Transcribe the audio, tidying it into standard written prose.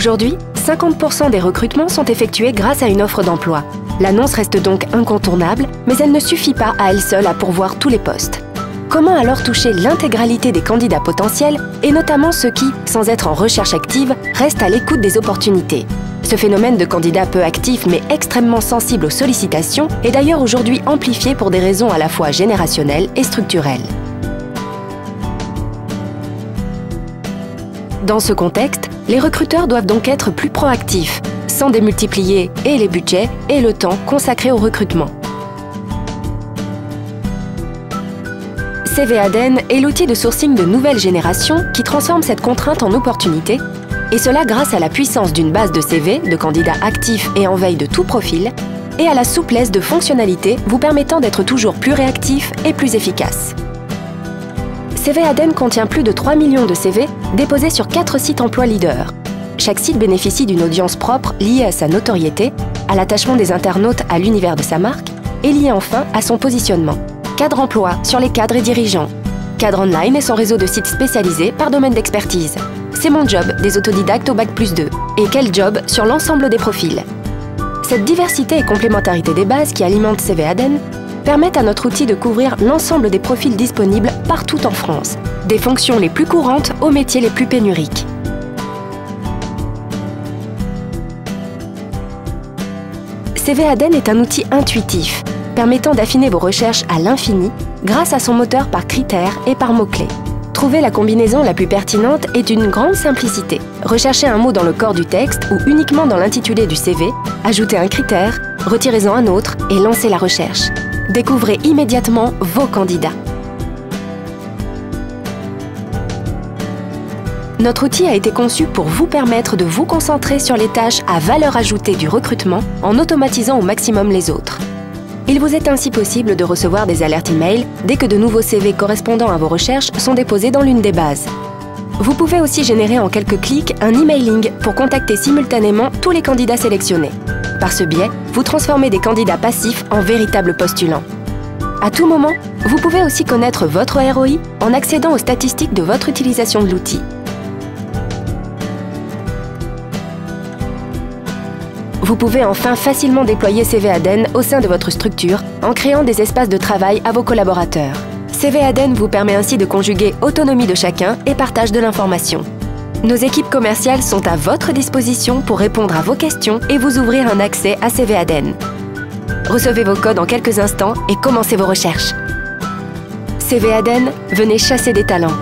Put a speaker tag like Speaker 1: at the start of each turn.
Speaker 1: Aujourd'hui, 50% des recrutements sont effectués grâce à une offre d'emploi. L'annonce reste donc incontournable, mais elle ne suffit pas à elle seule à pourvoir tous les postes. Comment alors toucher l'intégralité des candidats potentiels, et notamment ceux qui, sans être en recherche active, restent à l'écoute des opportunités? Ce phénomène de candidats peu actifs mais extrêmement sensibles aux sollicitations est d'ailleurs aujourd'hui amplifié pour des raisons à la fois générationnelles et structurelles. Dans ce contexte, les recruteurs doivent donc être plus proactifs, sans démultiplier et les budgets et le temps consacrés au recrutement. CV Aden est l'outil de sourcing de nouvelle génération qui transforme cette contrainte en opportunité, et cela grâce à la puissance d'une base de CV, de candidats actifs et en veille de tout profil, et à la souplesse de fonctionnalités vous permettant d'être toujours plus réactif et plus efficace. CV Aden contient plus de 3 millions de CV déposés sur 4 sites emploi leaders. Chaque site bénéficie d'une audience propre liée à sa notoriété, à l'attachement des internautes à l'univers de sa marque et liée enfin à son positionnement. Cadre emploi sur les cadres et dirigeants. Cadre online et son réseau de sites spécialisés par domaine d'expertise. C'est mon job des autodidactes au Bac+2. Et quel job sur l'ensemble des profils. Cette diversité et complémentarité des bases qui alimentent CV Aden permettent à notre outil de couvrir l'ensemble des profils disponibles partout en France, des fonctions les plus courantes aux métiers les plus pénuriques. CV Aden est un outil intuitif, permettant d'affiner vos recherches à l'infini grâce à son moteur par critères et par mots-clés. Trouver la combinaison la plus pertinente est une grande simplicité. Recherchez un mot dans le corps du texte ou uniquement dans l'intitulé du CV, ajoutez un critère, retirez-en un autre et lancez la recherche. Découvrez immédiatement vos candidats. Notre outil a été conçu pour vous permettre de vous concentrer sur les tâches à valeur ajoutée du recrutement en automatisant au maximum les autres. Il vous est ainsi possible de recevoir des alertes email dès que de nouveaux CV correspondant à vos recherches sont déposés dans l'une des bases. Vous pouvez aussi générer en quelques clics un emailing pour contacter simultanément tous les candidats sélectionnés. Par ce biais, vous transformez des candidats passifs en véritables postulants. À tout moment, vous pouvez aussi connaître votre ROI en accédant aux statistiques de votre utilisation de l'outil. Vous pouvez enfin facilement déployer CV Aden au sein de votre structure en créant des espaces de travail à vos collaborateurs. CV Aden vous permet ainsi de conjuguer autonomie de chacun et partage de l'information. Nos équipes commerciales sont à votre disposition pour répondre à vos questions et vous ouvrir un accès à CV Aden. Recevez vos codes en quelques instants et commencez vos recherches. CV Aden, venez chasser des talents.